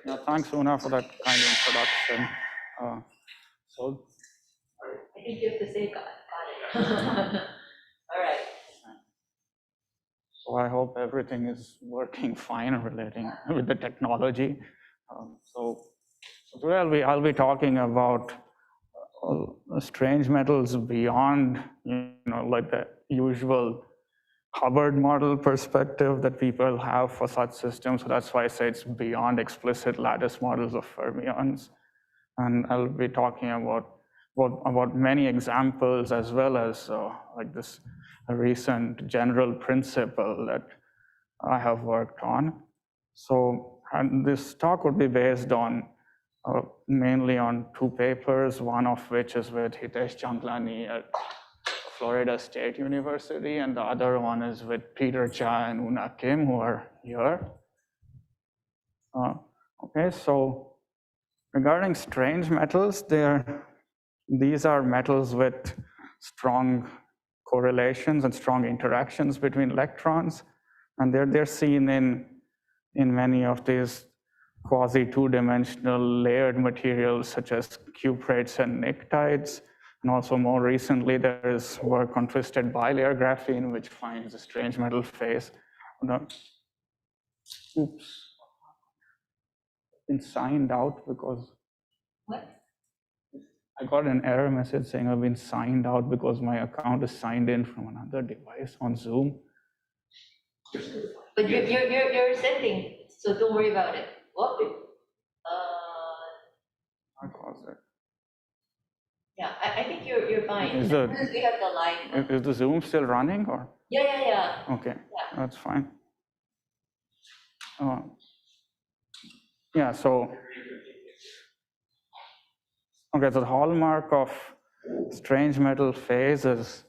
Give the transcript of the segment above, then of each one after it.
Yeah, thanks, Una, for that kind introduction. So, I think you have to say got it. All right. So I hope everything is working fine relating with the technology. So today I'll be talking about strange metals beyond, like the usual Hubbard model perspective that people have for such systems. So that's why I say it's beyond explicit lattice models of fermions. And I'll be talking about many examples as well as like this recent general principle that I have worked on. So, and this talk would be based on mainly on two papers, one of which is with Hitesh Changlani at Florida State University, and the other one is with Peter Cha and Una Kim, who are here. Okay, so regarding strange metals, these are metals with strong correlations and strong interactions between electrons, and they're seen in many of these quasi two-dimensional layered materials such as cuprates and pnictides. And also more recently, there is work on twisted bilayer graphene, which finds a strange metal phase. Oops. Been signed out because what? I got an error message saying I've been signed out because my account is signed in from another device on Zoom. But you're sending, so don't worry about it. What? I caused it. Yeah, I think you're fine. Is we have the live. Is the Zoom still running or? Yeah. Okay, yeah. That's fine. Yeah, so okay, so the hallmark of strange metal phase is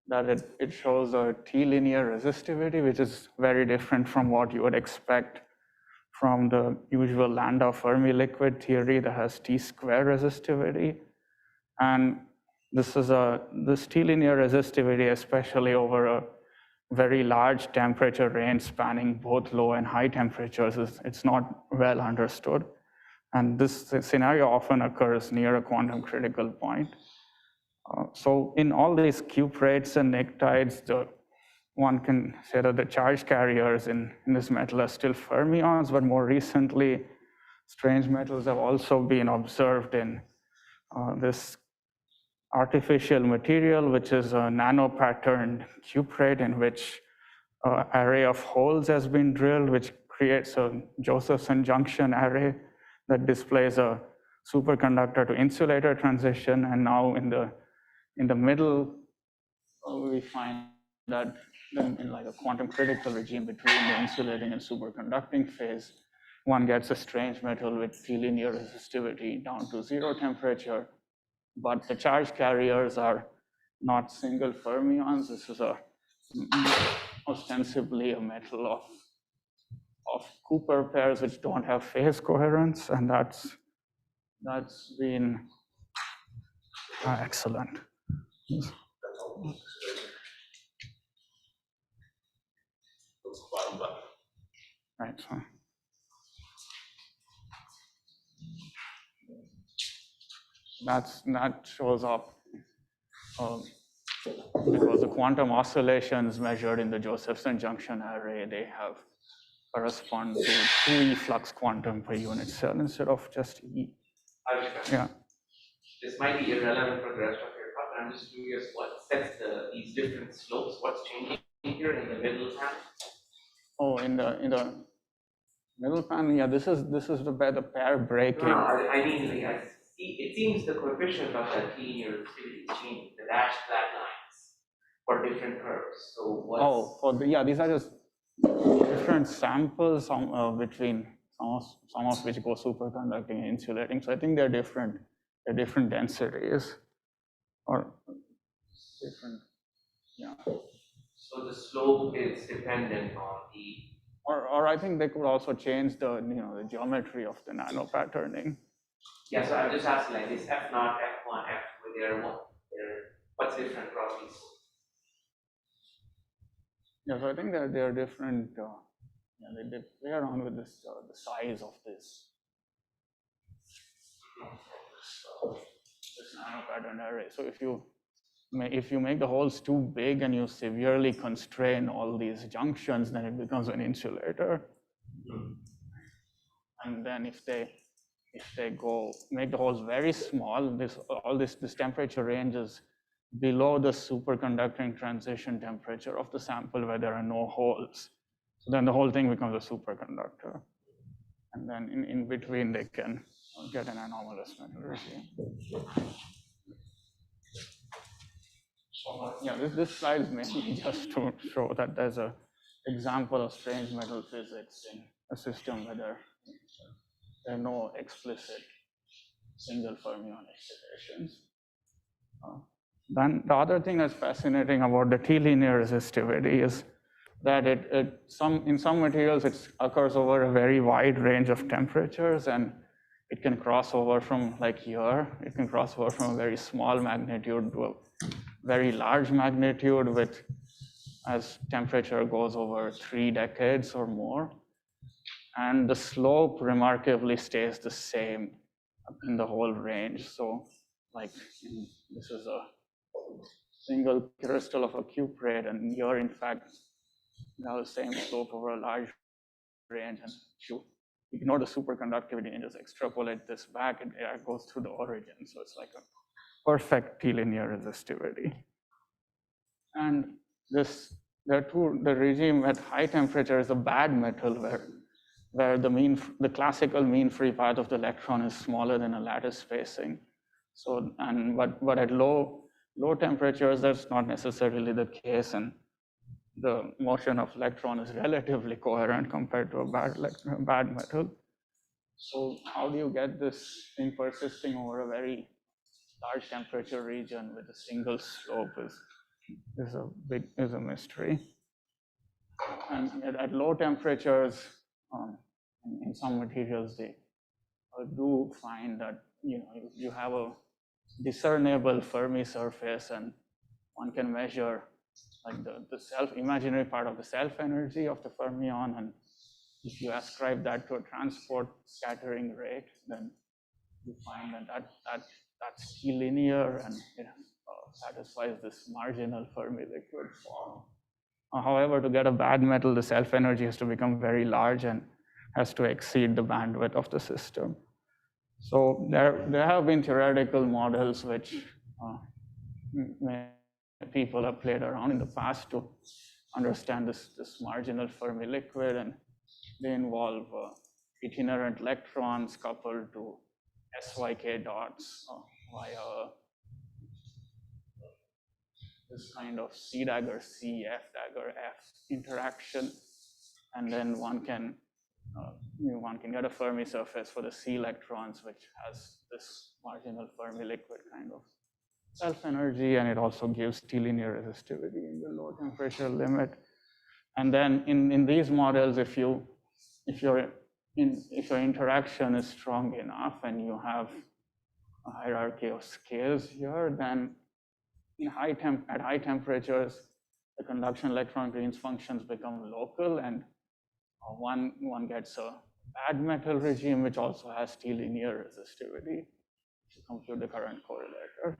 that it shows a T-linear resistivity, which is very different from what you would expect from the usual Landau Fermi liquid theory that has T-square resistivity. And this T-linear resistivity, especially over a very large temperature range spanning both low and high temperatures, it's not well understood. And this scenario often occurs near a quantum critical point. So in all these cuprates and pnictides, one can say that the charge carriers in this metal are still fermions, but more recently, strange metals have also been observed in this artificial material, which is a nano-patterned cuprate in which an array of holes has been drilled, which creates a Josephson junction array that displays a superconductor to insulator transition. And now in the middle, we find that in like a quantum critical regime between the insulating and superconducting phase, one gets a strange metal with T-linear resistivity down to 0 temperature. But the charge carriers are not single fermions. This is ostensibly a metal of Cooper pairs which don't have phase coherence, and that's been excellent. Right. So that shows up because the quantum oscillations measured in the Josephson junction array, they have correspond to 2E flux quantum per unit cell instead of just E. Yeah. This might be irrelevant for the rest of your talk, but I'm just curious what sets these different slopes, what's changing here in the middle panel? Oh, in the middle panel, yeah, this is the pair breaking. No, I mean, it seems the coefficient of that linear resistivity is changing, the dashed flat lines for different curves. So what's... these are just different samples between some of which go superconducting and insulating. So I think they're different densities or different, yeah. So the slope is dependent on the... Or I think they could also change the geometry of the nano patterning. Yeah, so I'm just asking, like this F0, F1, F2, what's different across these? Yeah, so I think that they're different they play around with this the size of this nanopattern array. So if you make the holes too big and you severely constrain all these junctions, then it becomes an insulator. And then if they go make the holes very small, this temperature range is below the superconducting transition temperature of the sample where there are no holes. So then the whole thing becomes a superconductor. And then in between, they can get an anomalous metal regime. Yeah, this slide is mainly just to show that there's an example of strange metal physics in a system where there are no explicit single fermion excitations. Then the other thing that's fascinating about the T-linear resistivity is that in some materials it occurs over a very wide range of temperatures, and it can cross over from, like here, it can cross over from a very small magnitude to a very large magnitude as temperature goes over 3 decades or more. And the slope remarkably stays the same in the whole range. So like this is a single crystal of a cuprate, and here in fact you have the same slope over a large range, and you ignore the superconductivity and just extrapolate this back, and it goes through the origin. So it's like a perfect T-linear resistivity. And the regime at high temperature is a bad metal where the classical mean free path of the electron is smaller than a lattice spacing. So but at low temperatures that's not necessarily the case, and the motion of electron is relatively coherent compared to a bad metal. So how do you get this thing persisting over a very large temperature region with a single slope is a mystery. And at low temperatures, in some materials, they do find that you have a discernible Fermi surface, and one can measure like the imaginary part of the self energy of the fermion, and if you ascribe that to a transport scattering rate, then you find that's T-linear, and it satisfies this marginal Fermi liquid form. However, to get a bad metal, the self energy has to become very large and has to exceed the bandwidth of the system. So there have been theoretical models which people have played around in the past to understand this marginal Fermi liquid, and they involve itinerant electrons coupled to SYK dots via this kind of C dagger C, F dagger F interaction, and then one can get a Fermi surface for the C electrons, which has this marginal Fermi liquid kind of self energy, and it also gives T-linear resistivity in the low temperature limit. And then in these models, if your interaction is strong enough and you have a hierarchy of scales here, then at high temperatures, the conduction electron Green's functions become local, and one gets a bad metal regime which also has T-linear resistivity if you compute the current correlator.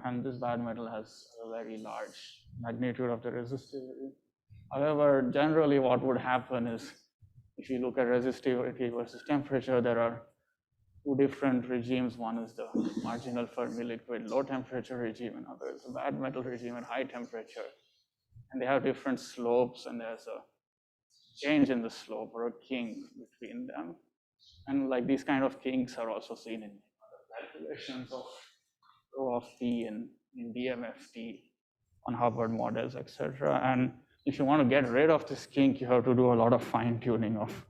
And this bad metal has a very large magnitude of the resistivity. However, generally what would happen is, if you look at resistivity versus temperature, there are two different regimes. One is the marginal Fermi liquid low temperature regime, and other is the bad metal regime at high temperature. And they have different slopes, and there's a change in the slope or a kink between them. And like these kind of kinks are also seen in other calculations of rho of P in DMFT on Hubbard models, etc. And if you want to get rid of this kink, you have to do a lot of fine tuning of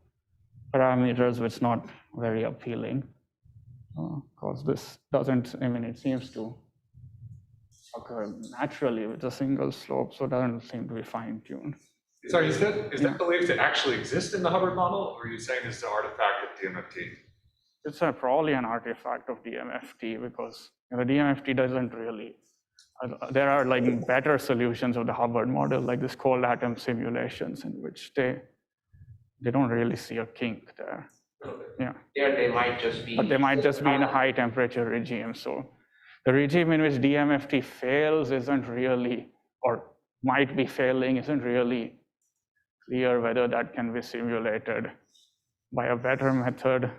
parameters, which is not very appealing, because this doesn't, it seems to occur naturally with a single slope, so it doesn't seem to be fine tuned. Sorry, is that believed to actually exist in the Hubbard model, or are you saying it's an artifact of DMFT? It's probably an artifact of DMFT, because the DMFT doesn't really, there are like better solutions of the Hubbard model, like this cold atom simulations, in which they they don't really see a kink there. Yeah. There they might just be. But they might just be in a high temperature regime. So the regime in which DMFT fails isn't really, or might be failing, isn't really clear whether that can be simulated by a better method.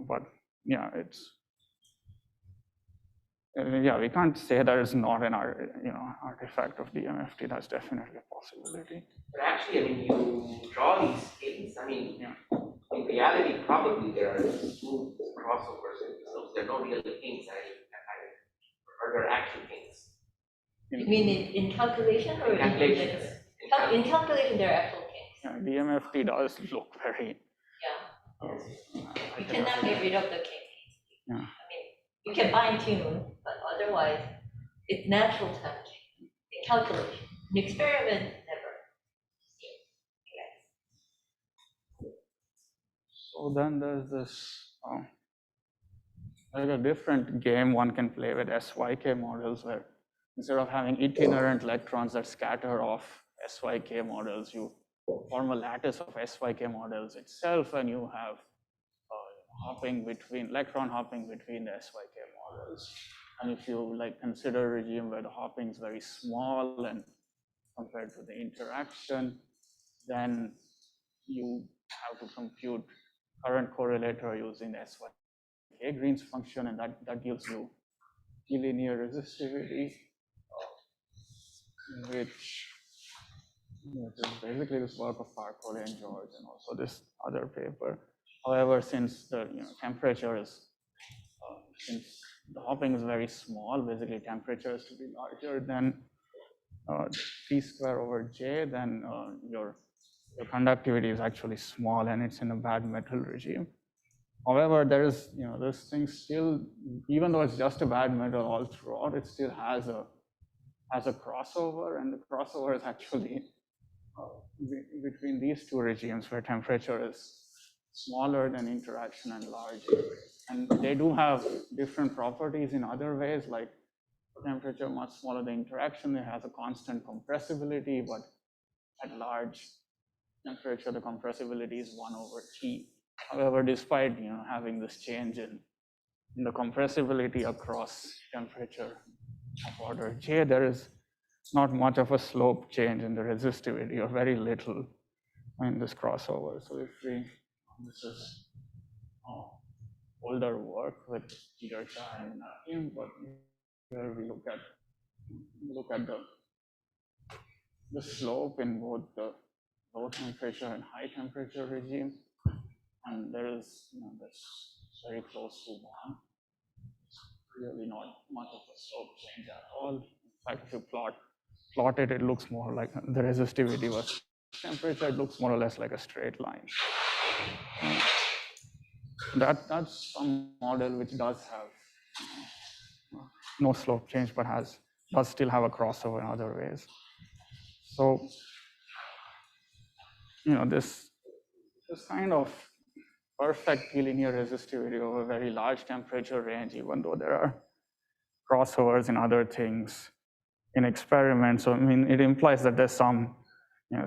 But yeah, we can't say that it's not an artifact of DMFT. That's definitely a possibility. But actually, I mean, you draw these kinks. I mean, in reality, probably there are smooth crossovers, so there are no real kinks. Or there are actual kinks. You mean in calculation or In calculations. in calculation, there are actual kinks. Yeah, DMFT does look very. Yeah. You cannot get rid of the kink. Yeah. I mean, you can fine tune, but otherwise, it's natural to have a kink. In calculation, in experiment, never. Yes. So then there's this. Like a different game one can play with SYK models, where instead of having itinerant electrons that scatter off SYK models, you form a lattice of SYK models itself, and you have electron hopping between the SYK models. And if you consider a regime where the hopping is very small and compared to the interaction, then you have to compute current correlator using the SYK Green's function, and that gives you linear resistivity, which is basically this work of Farquhar and George, and also this other paper. However, since the temperature is, since the hopping is very small, basically temperature is to be larger than T square over J, then your conductivity is actually small, and it's in a bad metal regime. However, there's this thing still, even though it's just a bad metal all throughout, it still has a crossover, and the crossover is actually between these two regimes where temperature is smaller than interaction and larger. And they do have different properties in other ways, like temperature much smaller than interaction, it has a constant compressibility, but at large temperature, the compressibility is 1 over T. However, despite having this change in the compressibility across temperature of order J, there is not much of a slope change in the resistivity, or very little in this crossover. So if this is older work with Peter Shah and him, but here we look at the slope in both the low temperature and high temperature regime. And there is, that's very close to 1. Really not much of a slope change at all. In fact, if you plot it, it looks more like the resistivity versus temperature. It looks more or less like a straight line. That's some model which does have no slope change, but does still have a crossover in other ways. So, this kind of perfect linear resistivity over a very large temperature range, even though there are crossovers in other things in experiments. So, I mean, it implies that there's some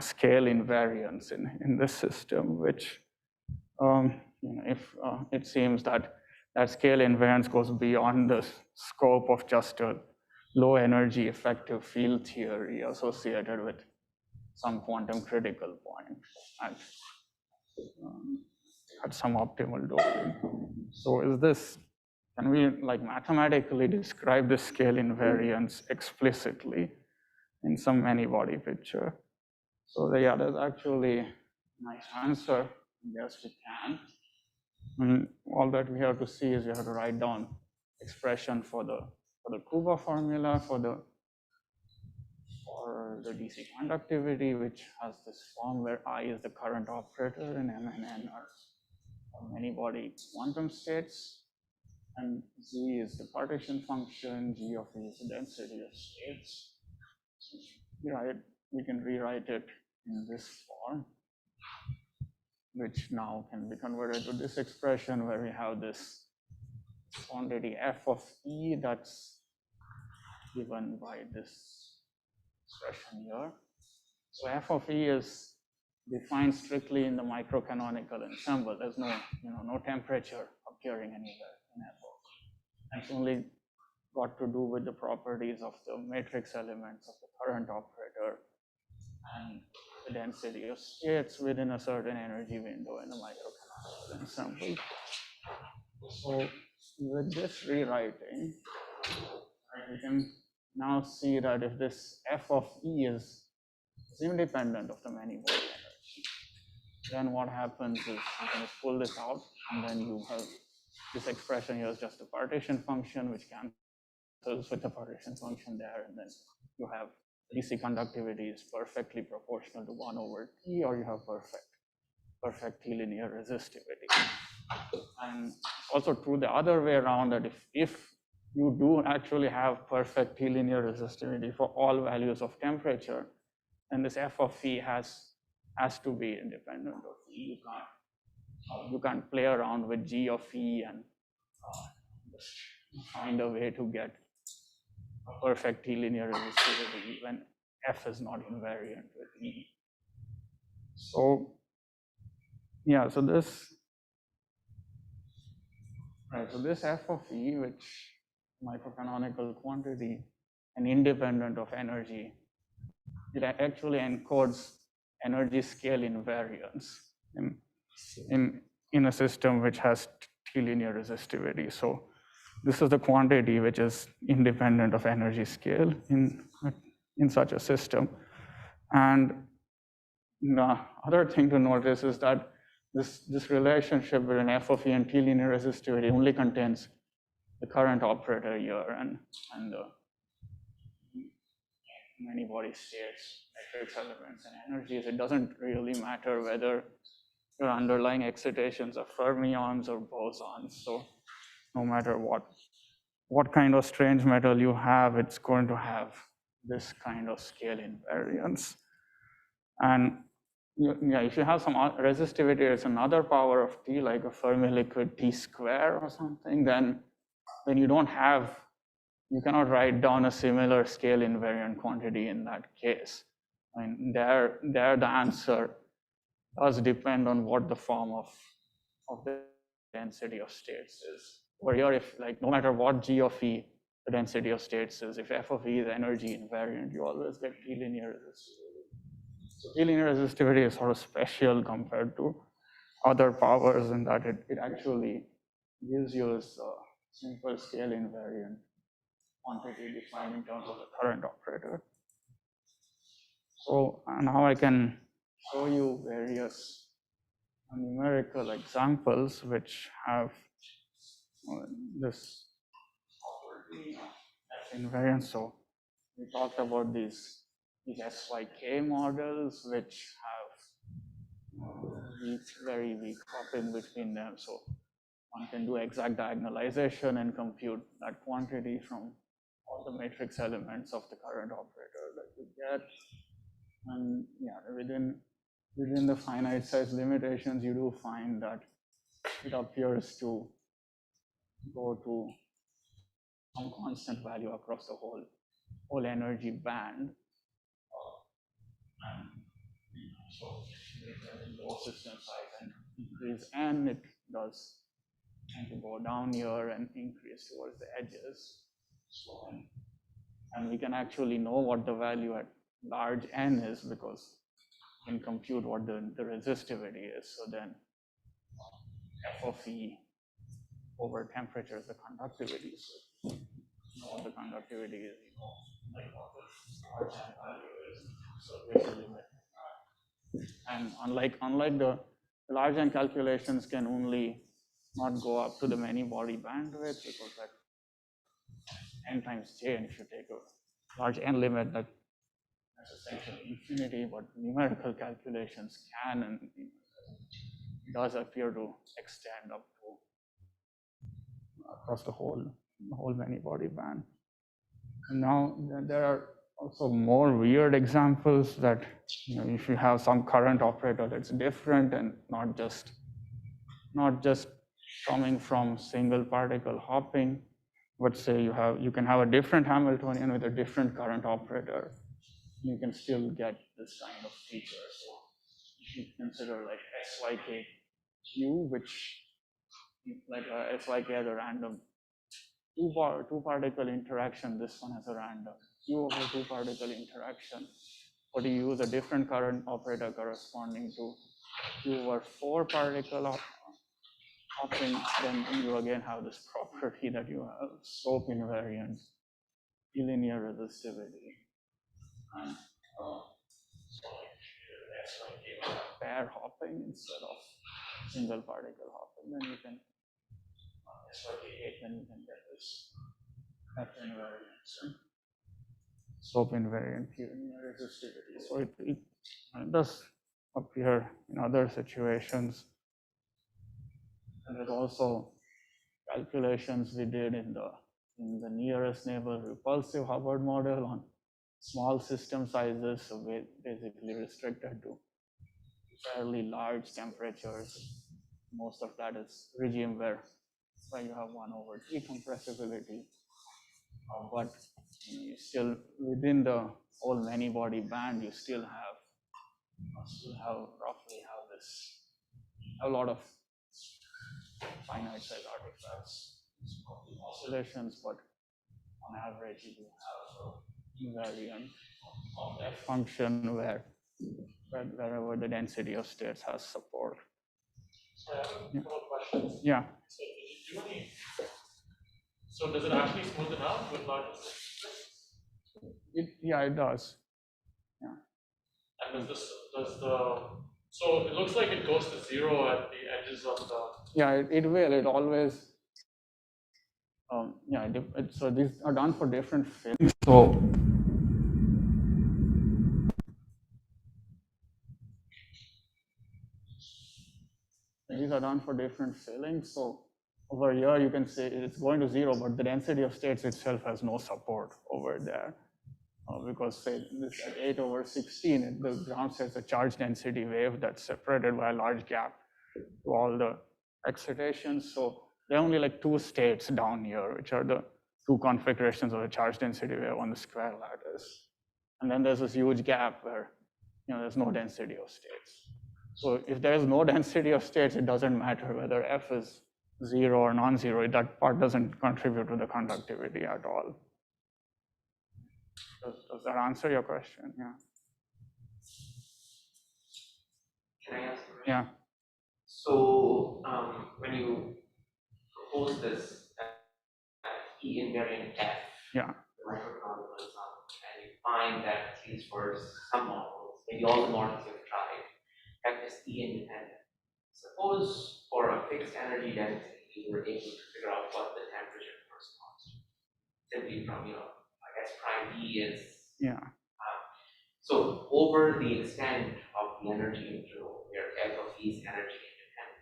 scale invariance in this system, which, if it seems that scale invariance goes beyond the scope of just a low energy effective field theory associated with some quantum critical point at some optimal doping. So can we mathematically describe the scale invariance explicitly in some many-body picture? So there's actually a nice answer. Yes, we can. And all that we have to see is we have to write down expression for the Kuba formula for the DC conductivity, which has this form where I is the current operator and M and N are many-body quantum states, and Z is the partition function, G of E is the density of states. We can rewrite it in this form, which now can be converted to this expression where we have this quantity F of E that's given by this expression here. So F of E is defined strictly in the microcanonical ensemble. There's no, no temperature appearing anywhere in FO. It's only got to do with the properties of the matrix elements of the current operator and the density of states within a certain energy window in the microcanonical ensemble. So with this rewriting, we can now see that if this f of E is independent of the many-body energy, then what happens is you can just pull this out, and then you have this expression here is just a partition function, which cancels with the partition function there, and then you have DC conductivity is perfectly proportional to 1 over T, or you have perfect T-linear resistivity. And also true the other way around, that if you do actually have perfect T-linear resistivity for all values of temperature, then this f of E has to be independent of E. You can't play around with G of E and find a way to get a perfect T-linear resistivity when F is not invariant with E. So yeah, so this f of E, which microcanonical quantity and independent of energy, it actually encodes energy scale invariance in a system which has T-linear resistivity. So this is the quantity which is independent of energy scale in such a system. And the other thing to notice is that this relationship between f of E and T-linear resistivity only contains the current operator here and the many-body states, matrix elements, and energies. It doesn't really matter whether your underlying excitations are fermions or bosons. So no matter what kind of strange metal you have, it's going to have this kind of scale invariance. And yeah, if you have some resistivity, it's another power of T, like a Fermi liquid T square or something, then you cannot write down a similar scale invariant quantity in that case. I mean, there the answer does depend on what the form of the density of states is. Or here, if like no matter what G of E the density of states is, if f of E is energy invariant, you always get T-linear resistivity. So T-linear resistivity is sort of special compared to other powers in that it actually gives you a simple scale invariant quantity defined in terms of the current operator. So now I can show you various numerical examples which have this property of invariance. So we talked about these SYK models which have very weak cropping between them. So one can do exact diagonalization and compute that quantity from all the matrix elements of the current operator that you get. And yeah, within the finite size limitations, you do find that it appears to go to some constant value across the whole energy band. So low system size and increase n, it does tend to go down here and increase towards the edges. And we can actually know what the value at large n is because we can compute what the resistivity is. So then f of E over temperature is the conductivity. So what the conductivity is, like what the large n value is. So there's a limit. And unlike the large n calculations can only not go up to the many-body bandwidth because that n times j, and if you take a large n limit, that's essentially infinity, but numerical calculations can and does appear to extend up to across the whole many-body band. And now there are also more weird examples that if you have some current operator that's different and not just coming from single particle hopping, but say you can have a different Hamiltonian with a different current operator, you can still get this kind of feature. So you consider like SYK Q, which like SYK has a random two particle interaction. This one has a random Q over two particle interaction. But you use a different current operator corresponding to Q over four particle hopping, then you again have this property that you have slope invariance, linear resistivity, and pair hopping instead of single particle hopping. Then you can then you can get this F invariance, slope invariant linear resistivity. So it does appear in other situations. And there's also calculations we did in the nearest neighbor repulsive Hubbard model on small system sizes, so basically restricted to fairly large temperatures. Most of that is regime where you have 1/T compressibility, but you still within the whole many body band, you still have roughly a lot of finite size artifacts, oscillations, but on average you do have invariant F function wherever the density of states has support. So I have a couple of questions. Yeah. So did you do any? So does it actually smoothen out with lattice? Yeah, it does. Yeah. And so it looks like it goes to zero at the edges of the. Yeah, it will. It always. So these are done for different films. So these are done for different fillings. So over here, you can say it's going to zero, but the density of states itself has no support over there. Because say this at 8/16, the ground state's a charge density wave that's separated by a large gap to all the excitations. So there are only like two states down here, which are the two configurations of the charge density wave on the square lattice. And then there's this huge gap where there's no density of states. So if there is no density of states, it doesn't matter whether F is zero or non-zero. That part doesn't contribute to the conductivity at all. Does that answer your question? Yeah. Can I ask a question? Yeah. So when you propose this E invariant F, yeah, the microcanonical example, and you find that at least for some models, maybe all the models you've tried, F is E independent. Suppose for a fixed energy density, you were able to figure out what the temperature corresponds to, simply from S prime E is. Yeah. So over the extent of the energy interval, where F of E is energy independent,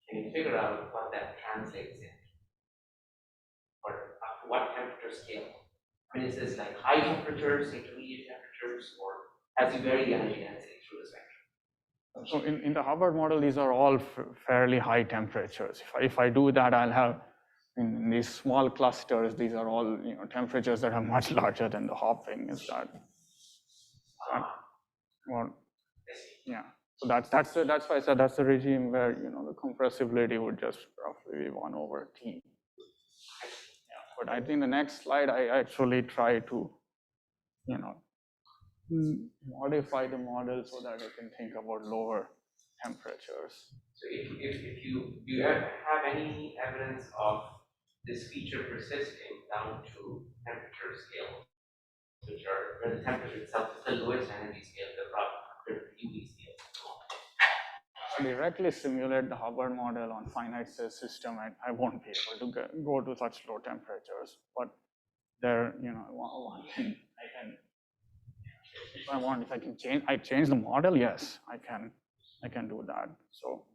can you figure out what that translates into? Or up to what temperature scale? I mean, is this like high temperatures, intermediate temperatures, or as you vary the energy density through the spectrum? So in the Hubbard model, these are all fairly high temperatures. If I do that, I'll have in these small clusters, these are all temperatures that are much larger than the hopping. Is that? Well, yeah. So that's why I said that's the regime where the compressibility would just roughly be 1/T. Yeah. But I think the next slide I actually try to modify the model so that I can think about lower temperatures. So if you have any evidence of this feature persisting down to temperature scale, which are where the temperature itself is the lowest energy scale, the UV scale. Directly simulate the Hubbard model on finite size system, I won't be able to go to such low temperatures. But there, one thing I can, if I can change the model, yes, I can do that. So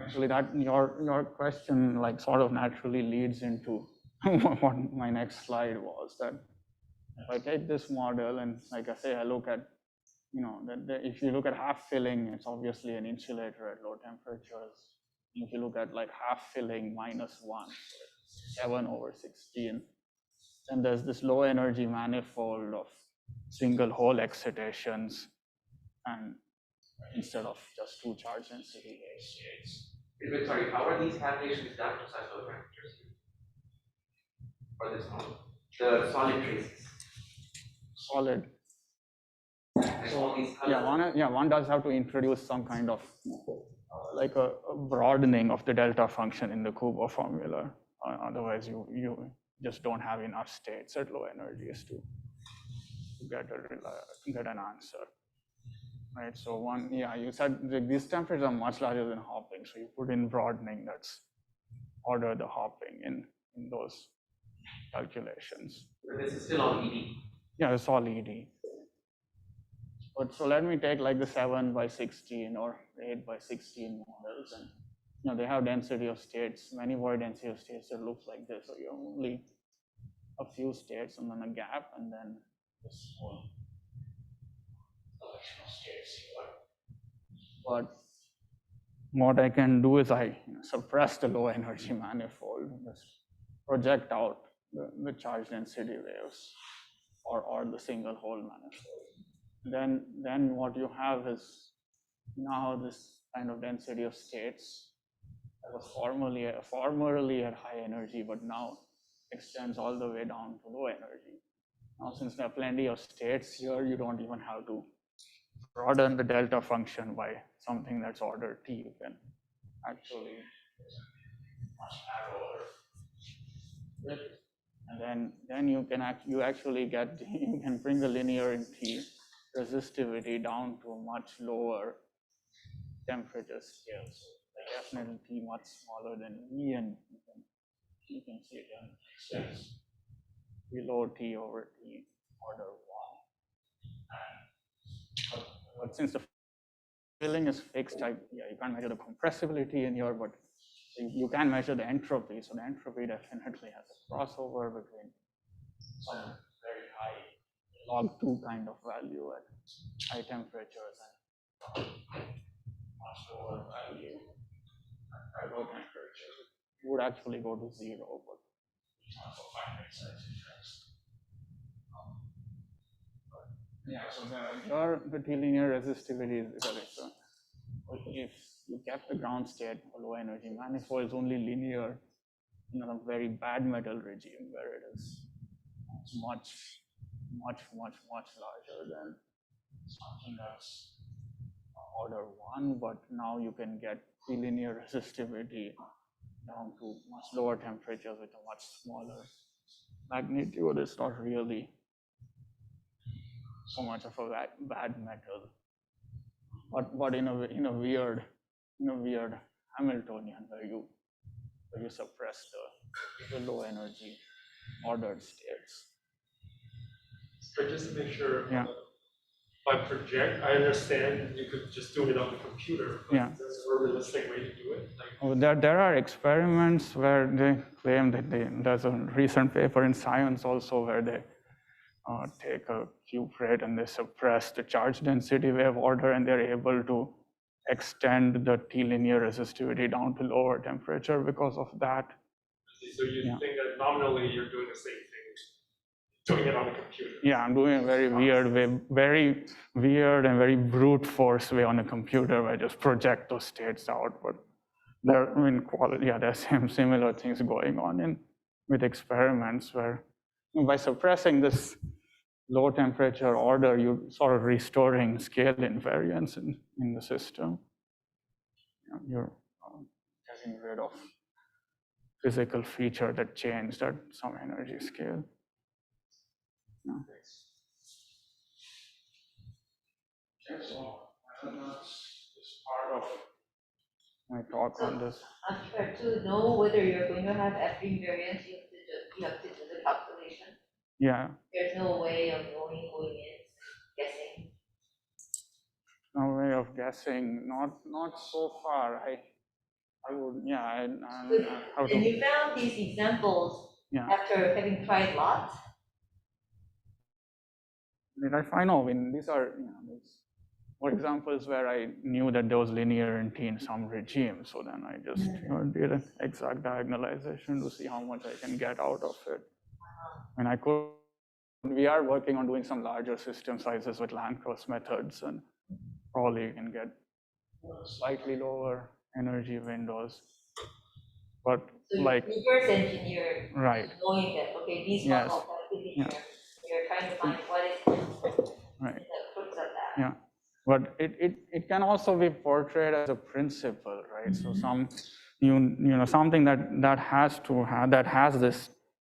actually, that your question like sort of naturally leads into what my next slide was. That if I take this model and like I say, I look at if you look at half filling, it's obviously an insulator at low temperatures. If you look at like half filling -1, so 7/16, then there's this low energy manifold of single hole excitations, and instead of just two charge density states. Wait, sorry, how are these calculations done for such low temperatures? For this model? The solid traces. Solid. And all these One does have to introduce some kind of like a broadening of the delta function in the Kubo formula. Otherwise, you just don't have enough states at low energies to get an answer. Right. So you said these temperatures are much larger than hopping. So you put in broadening that's order the hopping in those calculations. But this is still on ED. Yeah, it's all ED. But so let me take like the 7 by 16 or 8 by 16 models, and they have density of states, many void density of states that looks like this. So you have only a few states and then a gap, and then this whole collection of states here. But what I can do is I suppress the low energy manifold, just project out the charge density waves or the single hole manifold. Then what you have is now this kind of density of states that was formerly at high energy, but now extends all the way down to low energy. Now, since there are plenty of states here, you don't even have to broaden the delta function by something that's order t. You can actually much narrower. And then you can bring the linear in T resistivity down to a much lower temperature scale. So definitely T much smaller than E, and you can see it extends below T over T order 1. But since the filling is fixed, you can't measure the compressibility in here, but you can measure the entropy. So the entropy definitely has a crossover between some very high log 2 kind of value at high temperatures and much lower value at low temperatures. It would actually go to 0, but it's not for finite size interest. So the T-linear resistivity is so if you kept the ground state, a low energy manifold is only linear in a very bad metal regime where it is much larger than something that's order 1, but now you can get T-linear resistivity down to much lower temperatures with a much smaller magnitude. It's not really so much of a bad metal, but in a weird Hamiltonian where you suppress the low energy ordered states. But just to make sure, Yeah. by project, I understand you could just do it on the computer. But Yeah. there's a realistic way to do it. There are experiments where they claim that there's a recent paper in Science also where they take a cuprate and they suppress the charge density wave order, and they're able to extend the T-linear resistivity down to lower temperature because of that. So you think that nominally you're doing the same thing, doing it on a computer? Yeah, I'm doing a very weird way, very weird and very brute force way on a computer where I just project those states out. But there's similar things going on with experiments where by suppressing this low temperature order, you're sort of restoring scale invariance in the system. You're getting rid of physical feature that changed at some energy scale. Okay, so that's part of my talk on this. To know whether you're going to have F invariance, you have to do the calculation. Yeah. There's no way of going in, guessing. No way of guessing. Not so far. I would. Yeah. And you found these examples after having tried lots. Did I find? No. These are for examples where I knew that there was linearity in some regime. So then I just did an exact diagonalization to see how much I can get out of it. And I could. We are working on doing some larger system sizes with Landgraf methods, and probably you can get slightly lower energy windows. But So like, you reverse engineer, right, knowing that, okay, these yes, functions have linear, yeah, you're trying to find what is right, that puts at that. yeah. But it can also be portrayed as a principle, right? So something that has this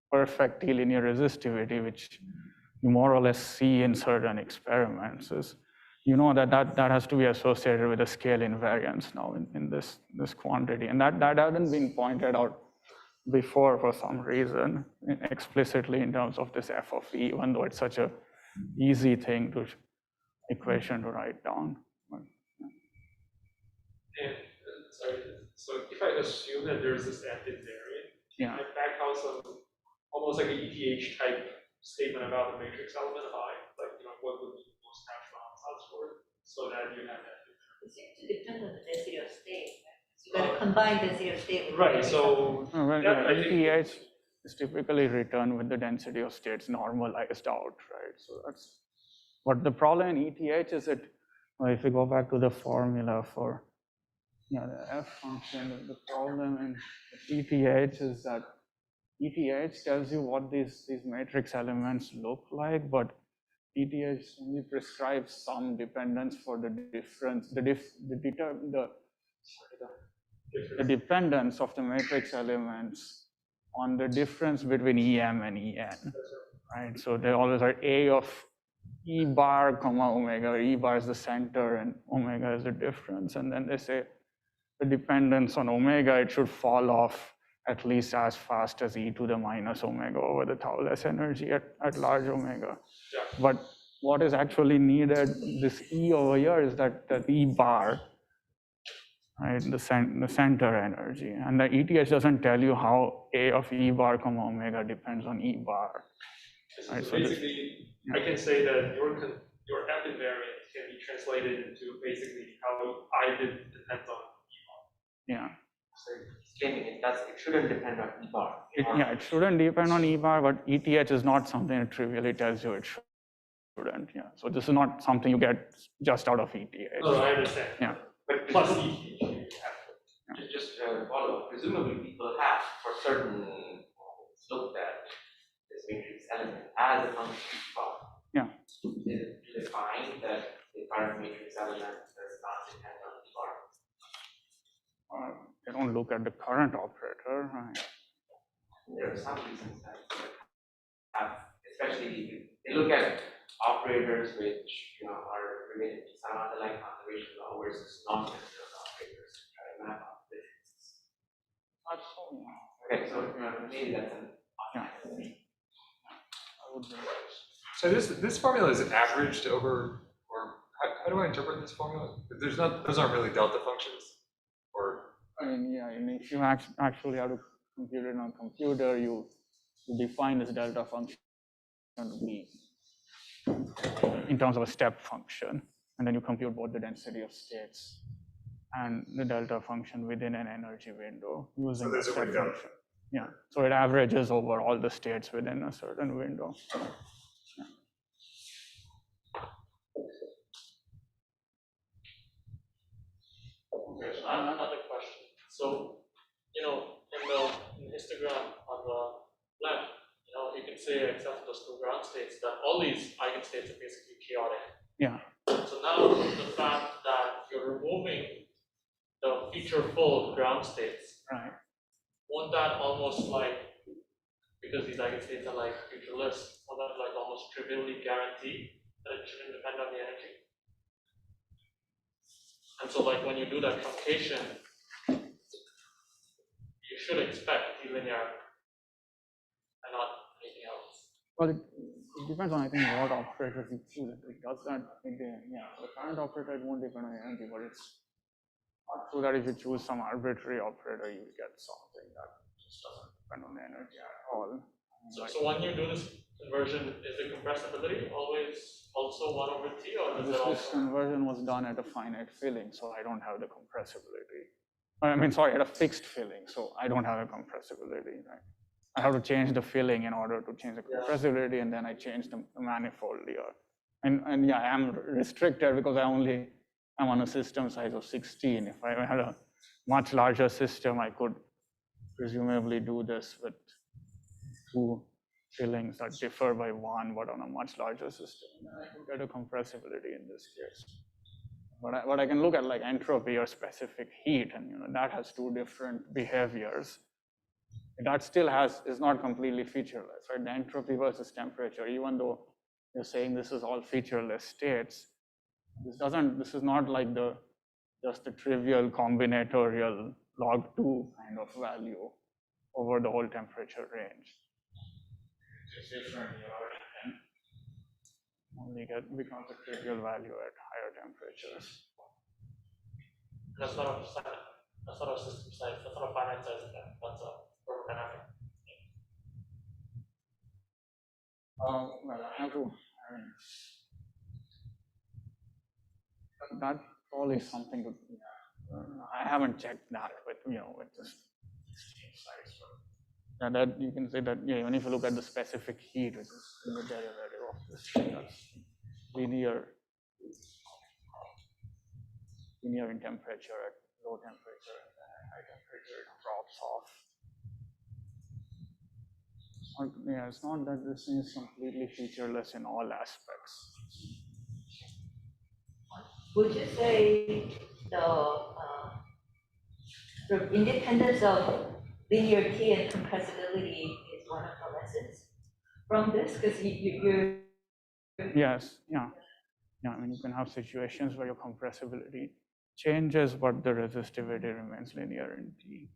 perfect linear resistivity, which you more or less see in certain experiments, is that has to be associated with a scale invariance now in this quantity, and that hadn't been pointed out before for some reason explicitly in terms of this f of e, even though it's such a easy thing to equation to write down. And sorry, so if I assume that there's this nth invariant, Yeah. I back out some almost like an ETH type statement about the matrix element I, like what would be the most natural ansatz for it, so that you have that. It seems to depend on the density of state. So you got to combine density of state with Right. So ETH is typically written with the density of states normalized out, right? So that's what the problem in ETH is. If we go back to the formula for the f function, the problem in ETH is that ETH tells you what these matrix elements look like, but ETH only prescribes some dependence for the difference, the dependence of the matrix elements on the difference between EM and EN, right? So they always are A of E bar comma omega, E bar is the center and omega is the difference. And then they say the dependence on omega, it should fall off at least as fast as e to the minus omega over the tau less energy at large omega. Yeah. But what is actually needed, this E over here is that E bar, right, the center energy. And the ETH doesn't tell you how A of E bar comma omega depends on E bar. Right, so basically, I can say that your F invariant can be translated into basically how I depends on E bar. Yeah. So claiming it shouldn't depend on E bar. It shouldn't depend on E bar, but ETH is not something that trivially tells you it shouldn't. Yeah. So this is not something you get just out of ETH. No, I understand. Yeah. But plus ETH. Just follow up. Presumably, people have for certain looked at this matrix element as a function of E bar. Yeah. Do they find that the current matrix element does not depend on E bar? They don't look at the current operator, right? There are some reasons that have, especially if they look at operators which are related to some underlying conservation law versus non-conserved operators to try to map out the differences. Okay, so maybe that's an option. So this formula is averaged over, or how do I interpret this formula? Those aren't really delta functions, or I mean, if you actually have to compute it on a computer, you define this delta function to be in terms of a step function, and then you compute both the density of states and the delta function within an energy window using the step function. Yeah, so it averages over all the states within a certain window. Yeah. Okay, so I have another question. So, in the histogram on the left, you can say, except for those two ground states, that all these eigenstates are basically chaotic. Yeah. So now the fact that you're removing the feature full of ground states, Right. won't that almost because these eigenstates are like featureless, won't that almost trivially guarantee that it shouldn't depend on the energy? And so when you do that truncation, you should expect linear and not anything else. Well, it depends on, I think, what operator you choose. It does that, the current operator, it won't depend on energy, but it's not true that if you choose some arbitrary operator, you get something that just doesn't depend on the energy at all. So when you do this conversion, is the compressibility always also 1 over t, or this conversion was done at a finite filling, so I don't have the compressibility. I mean, sorry, at a fixed filling, so I don't have a compressibility, right? I have to change the filling in order to change the compressibility, and then I change the manifold here. And I am restricted because I only I'm on a system size of 16. If I had a much larger system, I could presumably do this with 2 fillings that differ by 1, but on a much larger system, I can get a compressibility in this case. But I can look at like entropy or specific heat, and that has 2 different behaviors. That still is not completely featureless, right? The entropy versus temperature, even though you're saying this is all featureless states, this is not like just a trivial combinatorial log 2 kind of value over the whole temperature range. It's different here, and only becomes a trivial value at higher temperatures. That's not a system size, that's not a finite size event, that's a thermodynamic. Well, I have to, that probably is something to, I haven't checked that with just size. And that you can say that even if you look at the specific heat, which is the derivative of this, that's linear in temperature at low temperature, and then at high temperature it drops off. It's not that this thing is completely featureless in all aspects. Would you say the independence of linearity and compressibility is one of the lessons from this? Because you're Yes, yeah. I mean, you can have situations where your compressibility changes, but the resistivity remains linear in T.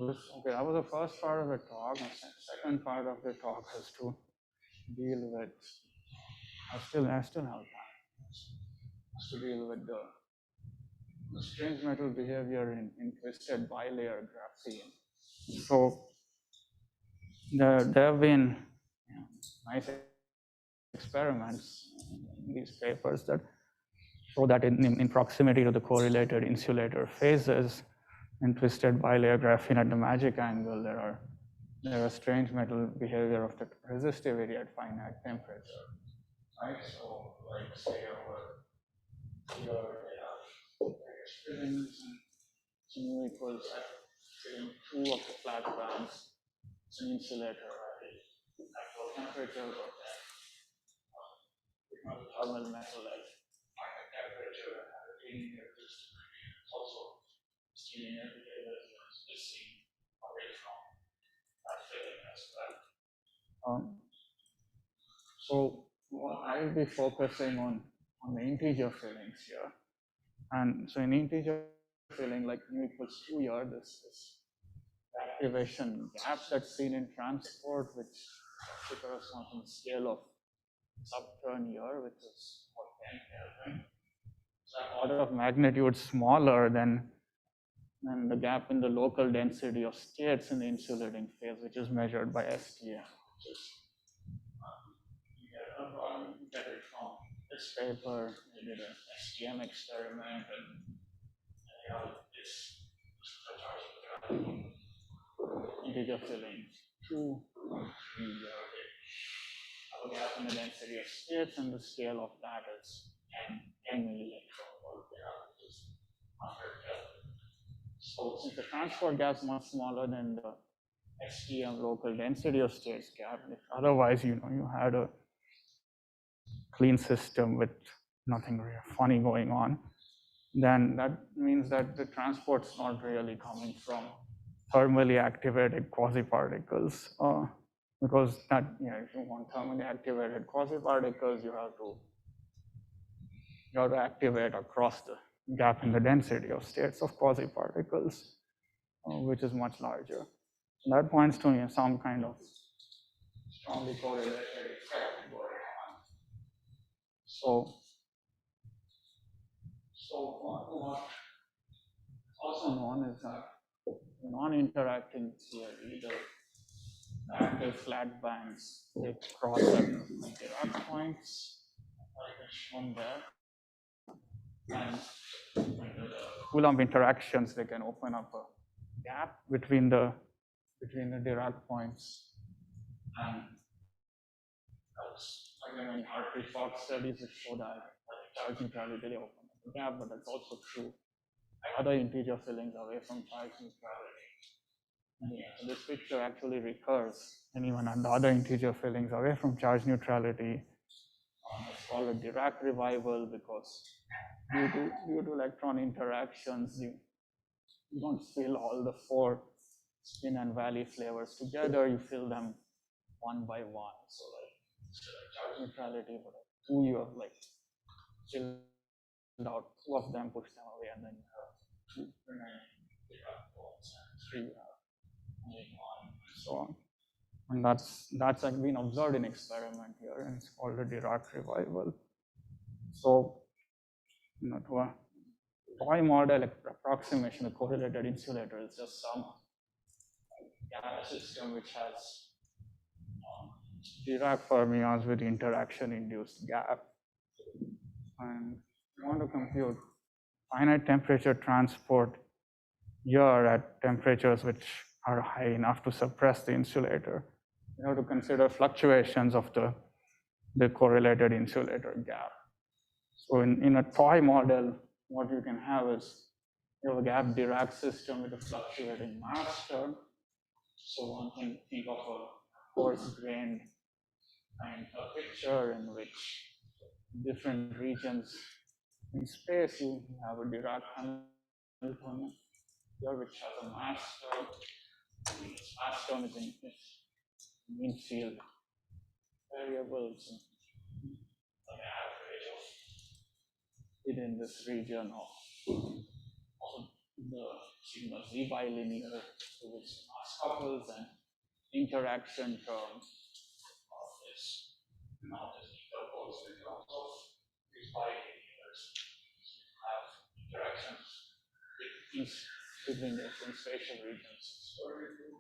Okay, that was the first part of the talk. The second part of the talk has to deal with, I still have time. Has to deal with the strange metal behavior in twisted bilayer graphene. So there have been nice experiments in these papers that show that in proximity to the correlated insulator phases in twisted bilayer graphene at the magic angle, there are strange metal behavior of the resistivity at finite temperature. Right? So, like say your fillings and mu equals filling 2 of the flat bands, it's an insulator at low temperature, but thermal metal at finite temperature and have a linear resistivity. It's also linear behavior is seen away from that filling as well. So I will be focusing on the integer fillings here. And so in integer filling, like mu equals 2 here, this activation gap that's seen in transport, which corresponds to the scale of subturn here, which is about 10 Kelvin. So order of magnitude smaller than the gap in the local density of states in the insulating phase, which is measured by STM, which is get it from this paper. We did an STM experiment, and this integer filling 2, 3, have a gap in the density of states, and the scale of that is 10 millielectron volt, which is 100 Kelvin. So since the transport gap is much smaller than the STM local density of states gap, if otherwise you had a clean system with nothing really funny going on, then that means that the transport's not really coming from thermally activated quasi-particles, because that, if you want thermally activated quasi-particles, you have to activate across the gap in the density of states of quasi-particles, which is much larger. And that points to some kind of strongly correlated effect going on. So what also known is that non-interacting theory, the active flat bands, they cross at the Dirac points, like shown there. And the Coulomb interactions, they can open up a gap between the Dirac points and Many Hartree-Fock studies which show that charge neutrality they open up the gap, but that's also true. Other integer fillings away from charge neutrality. So this picture actually recurs, and even at the other integer fillings away from charge neutrality. It's called a Dirac revival because due to electron interactions, you don't fill all the 4 spin and valley flavors together, you fill them one by one. So like charge neutrality, but 2 you have like filled out 2 of them, push them away, and then you have 2 remaining Dirac balls, and 3 you have and so on. And that's been observed in experiment here, and it's called a Dirac revival. So, to a toy model approximation, a correlated insulator is just some gap system which has Dirac fermions with interaction-induced gap. And we want to compute finite temperature transport here at temperatures which are high enough to suppress the insulator. You have to consider fluctuations of the correlated insulator gap. So in a toy model, what you can have is you have a gap Dirac system with a fluctuating mass term. So one can think of a coarse-grained and a picture in which different regions in space you have a Dirac Hamiltonian here which has a mass term. This mass term is in mean field variables, the average of it in this region of the sigma z bilinear to which mass couples and interaction term of this. Now this decomposes in terms of these bilinears have interactions between different spatial regions. So we do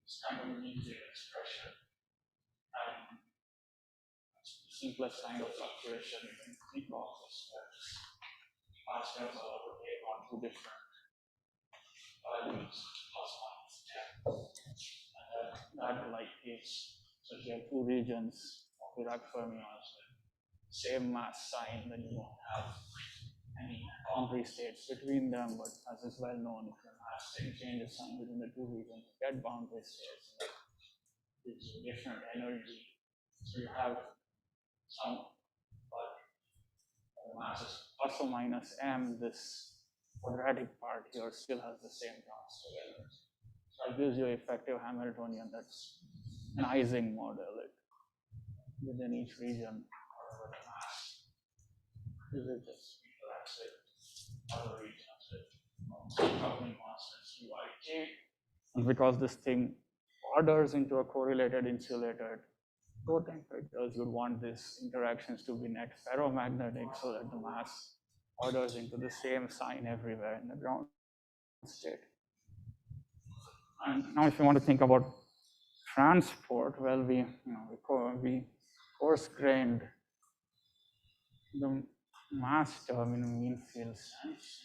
this kind of linear expression. And the simplest kind of fluctuation you can think of is that mass terms are overlaid on 2 different values, plus minus 10. And that like gives, so if you have 2 regions of Dirac fermions with same mass sign, then you won't have any boundary states between them, but as is well known, if your mass changes sign within the 2 regions, you get boundary states. Gives you different energy. So you have some, but the mass is plus or minus m, this quadratic part here still has the same transfer energy. So it gives you effective Hamiltonian, that's an Ising model. Within each region, or the mass, this is just interacts with other regions with governing constants uik. And because this thing orders into a correlated insulator, low temperatures, you'd want these interactions to be net ferromagnetic so that the mass orders into the same sign everywhere in the ground state. And now if you want to think about transport, well, we coarse-grained the mass term in a mean field sense.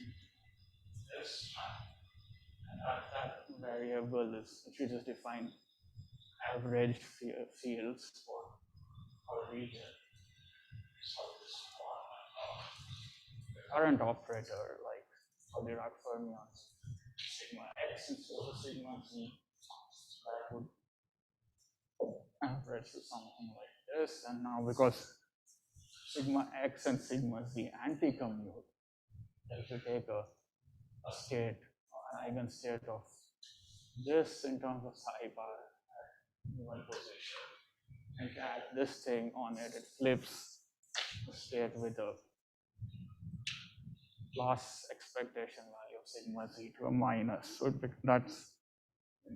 This, and that variable is, if you just define average fields for a region. So this the current operator, like for Dirac fermions, sigma x and so sigma z, that would average to something like this. And now because sigma x and sigma z anti-commute, if you take a state, an eigenstate of this in terms of psi bar at one position, and add this thing on it, it flips the state with a plus expectation value of sigma z to a minus. So that's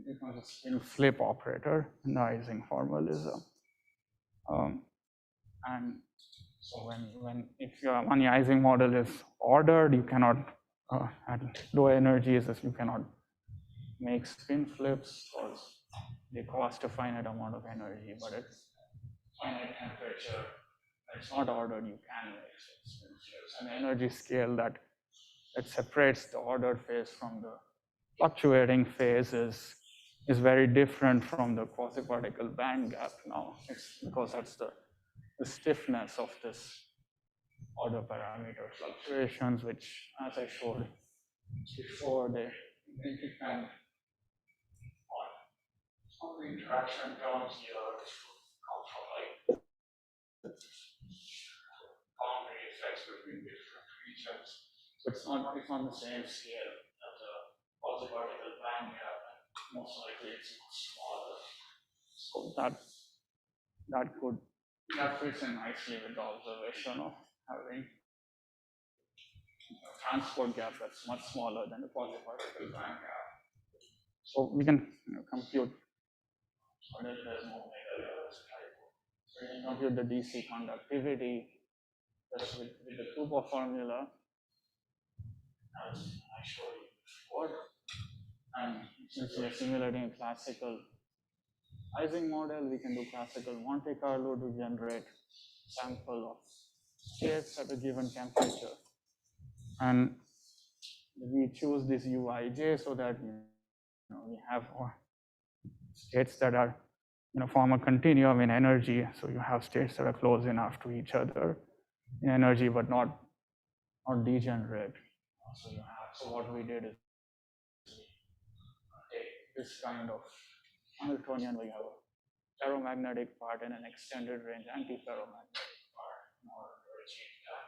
becomes a spin flip operator in the Ising formalism. And so if your one Ising model is ordered, you cannot at low energies you cannot make spin flips because they cost a finite amount of energy, but at finite temperature, it's not ordered, you can make spin flips. An energy scale that separates the ordered phase from the fluctuating phase is is very different from the quasi-particle band gap now. It's because that's the stiffness of this order parameter fluctuations, which, as I showed before, they depend on the interaction terms here, which come from like boundary effects between different regions. So it's not the same scale as a quasi-particle band gap, and most likely it's much smaller. So that fits in nicely with the observation of having a transport gap that's much smaller than the quasi-particle band gap. So we can compute. There's no way so we can compute the DC conductivity just with the Cooper formula, as I showed you before. And since we are simulating a classical Ising model, we can do classical Monte Carlo to generate sample of states at a given temperature. And we choose this Uij so that we have states that are form a continuum in energy. So you have states that are close enough to each other in energy, but not degenerate. So what we did is take this kind of Hamiltonian, we have a ferromagnetic part and an extended range antiferromagnetic part in order to achieve that.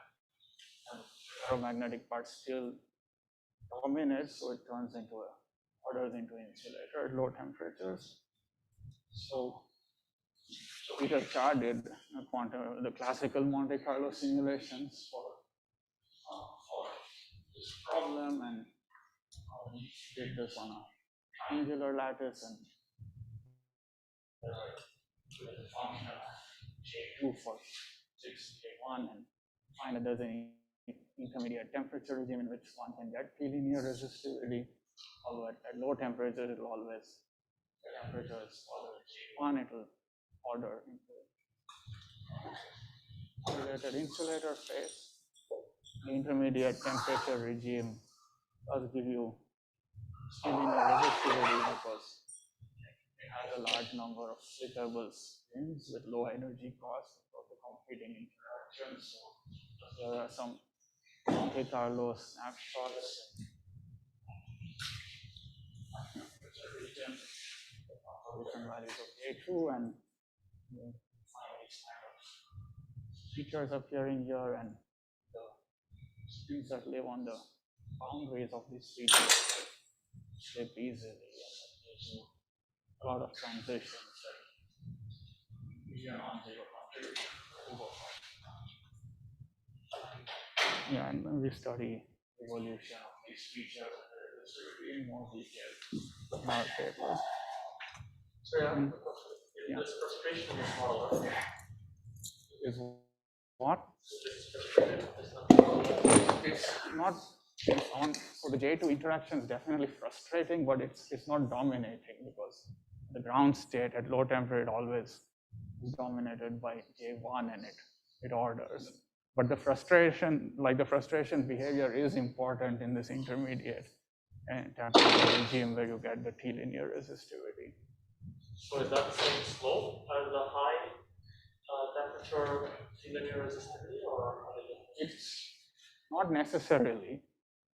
And the ferromagnetic part still dominates, so it turns into orders into insulator at low temperatures. So Peter Cha did the classical Monte Carlo simulations for this problem, and we did this on a triangular lattice and the function of J2 for 6J1, and find that there's an intermediate temperature regime in which one can get P-linear resistivity, although at low temperatures it will always, the temperature is order J1, it will order into correlated insulator phase. The intermediate temperature regime does give you P-linear resistivity because it has a large number of splittable spins with low energy cost for the competing interactions. So there are some Monte Carlo snapshots different values of J2, and you find these kind of features appearing here, and the spins that live on the boundaries of these features slip easily, and that gives you a lot of transitions that are non-zero contribution. Yeah, and we study evolution of these features in more detail in our papers. So yeah, this frustration in this model is what? It's not. So the J2 interaction is definitely frustrating, but it's not dominating because the ground state at low temperature always is dominated by J1 and it orders. But the frustration behavior is important in this intermediate temperature regime where you get the T-linear resistivity. So is that the same slope as the high temperature T-linear resistivity, or are they different? It's not necessarily.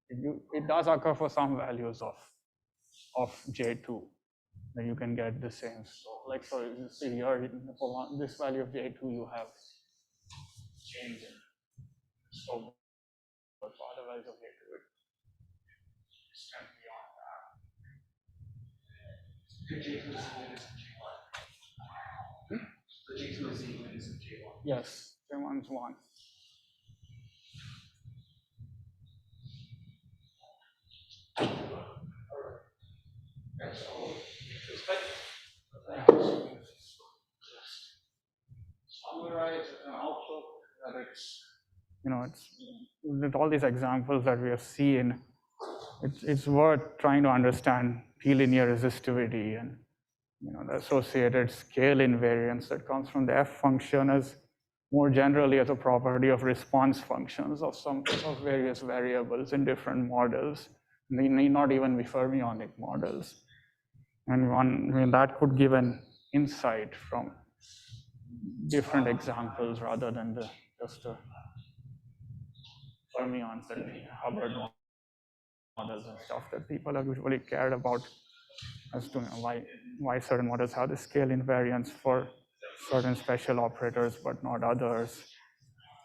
It does occur for some values of J2, then you can get the same slope. Like, so you see here, for this value of J2, you have change in slope, but for other values of J2, it extends beyond that. The J2 is equal to J1. The J2 is equal to J1. Yes, J1 is 1. Summarize an outlook that it's with all these examples that we have seen, it's worth trying to understand P-linear resistivity and the associated scale invariance that comes from the F function as more generally as a property of response functions of various variables in different models. They need not even be fermionic models. And I mean, that could give an insight from different examples rather than just the fermions and Hubbard models and stuff that people have usually cared about as to why certain models have the scale invariance for certain special operators but not others.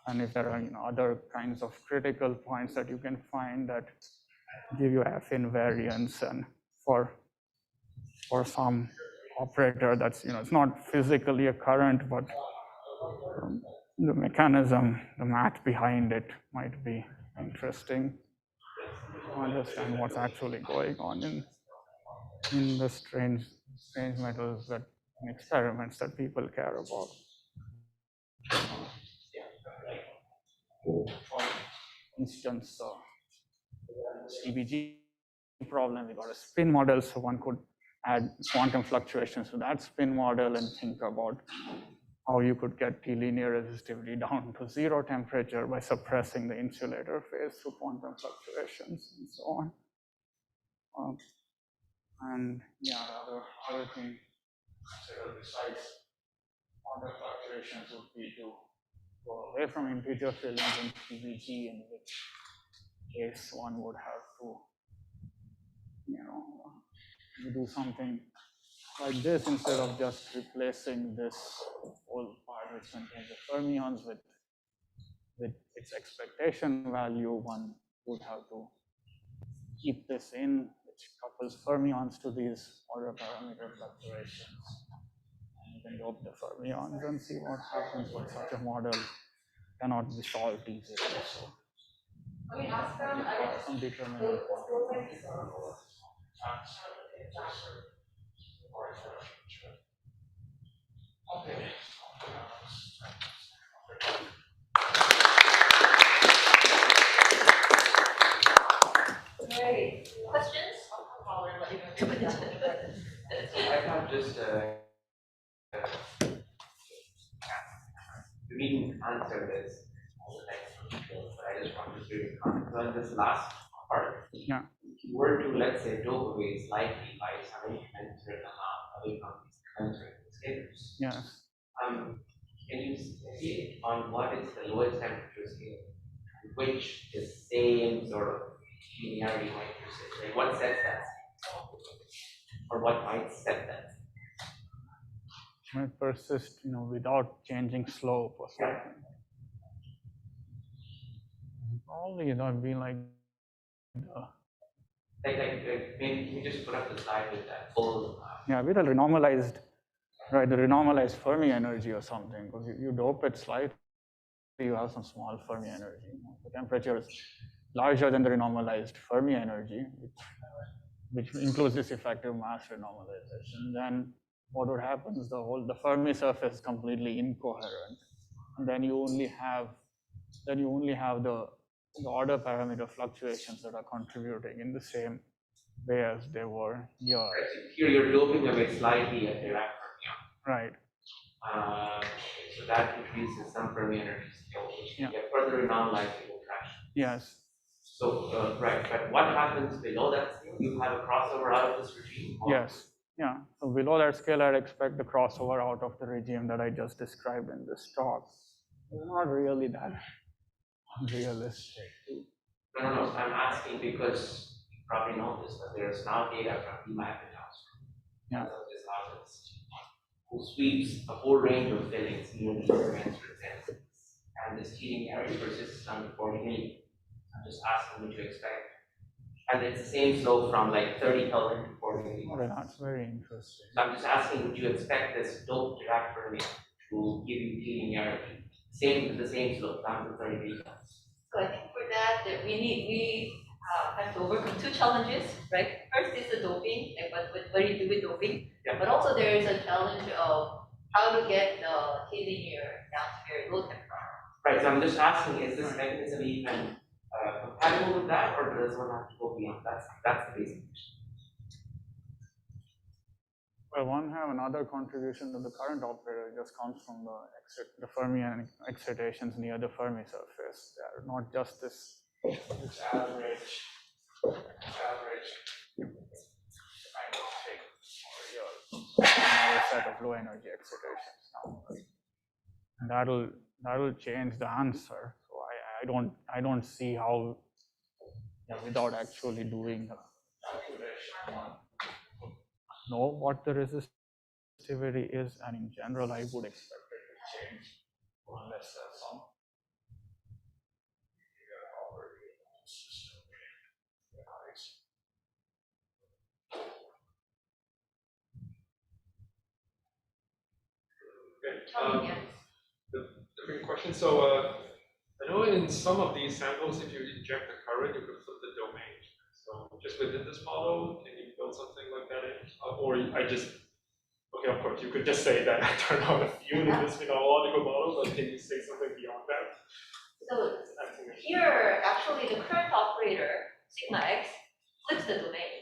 And if there are other kinds of critical points that you can find that give you F invariance, and for some operator that's it's not physically occurrent, but the mechanism, the math behind it might be interesting to understand what's actually going on in the strange metals that and experiments that people care about. For instance, CBG problem, we got a spin model, so one could add quantum fluctuations to that spin model and think about how you could get T-linear resistivity down to 0 temperature by suppressing the insulator phase through quantum fluctuations and so on. And yeah, the other thing besides quantum fluctuations would be to go away from integer fillings in CBG, in which case one would have to you do something like this instead of just replacing this whole part which contains the fermions with its expectation value. One would have to keep this in, which couples fermions to these order parameter fluctuations. And you can dope the fermions and see what happens when such a model cannot be solved easily. So, some determinant quantum. Okay. Great. Questions? I have just you didn't answer this, but I just wanted to comment on this last part. Yeah. If you were to, let's say, dope away slightly by some incremental amount away from these commensurate scalars. Yes. Can you see on what is the lowest temperature scale, which the same sort of linearity might persist? Like what sets that, or what might set that? Might persist, without changing slope or something. Probably, it'd be like maybe you just put up the slide with that full. Yeah, with a renormalized, right? The renormalized Fermi energy or something. Because you dope it slightly, you have some small Fermi energy. The temperature is larger than the renormalized Fermi energy, which includes this effective mass renormalization. Then what would happen is the Fermi surface is completely incoherent, and then you only have the order parameter fluctuations that are contributing in the same way as they were here. Right, so here you're doping away slightly at Dirac fermion. Right. So that introduces some Fermi energy scale, which Yeah. get further renormalized, it will crash. Yes. So right, but what happens below that scale? You have a crossover out of this regime? Yes. Yeah. So below that scale, I'd expect the crossover out of the regime that I just described in this talk. It's not really that unrealistic. No. I'm asking because you probably know this, but there's now data from House. Yeah. This House who sweeps a whole range of fillings near the commensurate sense. And this heating area persists under 40 million. I'm just asking what you expect. And it's the same slope from like 30 Kelvin to 40 million. Okay, that's very interesting. So I'm just asking, would you expect this doped Dirac fermion to give you heating area the same slope down to 30 million? So I think for that we have to overcome two challenges, right? First is the doping, like what do you do with doping? Yeah. But also there is a challenge of how to get the T-linear down to very low temperature. Right, so I'm just asking, is this mechanism even compatible with that, or does one have to go beyond? That's the basic question. Well, one have another contribution to the current operator just comes from the Fermion excitations near the Fermi surface. They are not just this average kind of thing. set of low energy excitations now. And that'll change the answer. So I don't see how, without actually doing the calculation, know what the resistivity is, and in general, I would expect it to change unless there's some. Okay. The big question. So I know in some of these samples, if you inject the current, you could flip the domain. So just within this model, can you build something like that in? Or I just, okay, of course, you could just say that I turn on a field in this phenomenological model, but can you say something beyond that? So here, actually, the current operator, sigma x, flips the domain.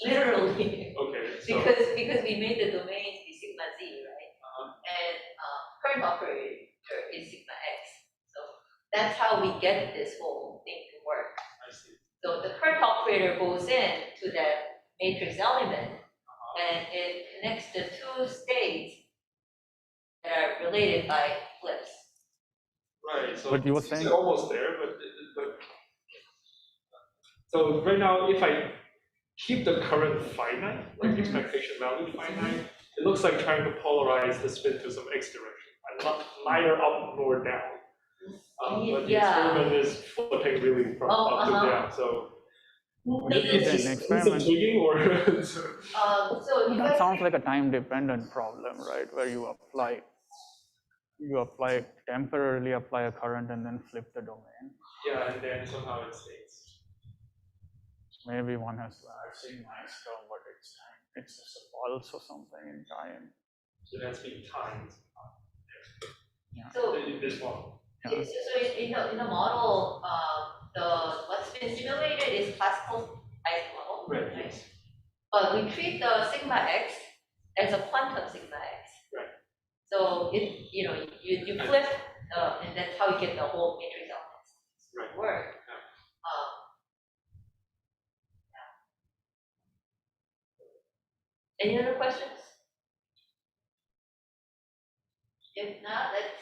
Literally. Okay. So, because we made the domain be sigma z, right? And current operator is sigma x. So that's how we get this whole thing to work. I see. So the current operator goes in to that matrix element, and it connects the two states that are related by flips. Right. So But you were it's saying almost there, but so right now, if I keep the current finite, like expectation value finite, it looks like trying to polarize the spin to some x direction. Not neither up nor down. But the experiment is flipping really from up to down. So is this intriguing or? So that sounds like a time-dependent problem, right? Where you temporarily apply a current and then flip the domain. Yeah, and then somehow it stays. Maybe one has to add sigma extra, but it's just a pulse or something in time. So it has to be timed. Yeah. So In this model. Yeah. So in the model, what's been simulated is classical ice model, Right. Right? But we treat the sigma x as a quantum sigma x. Right. So you flip, and that's how you get the whole matrix elements Right. work. Any other questions? If not, let's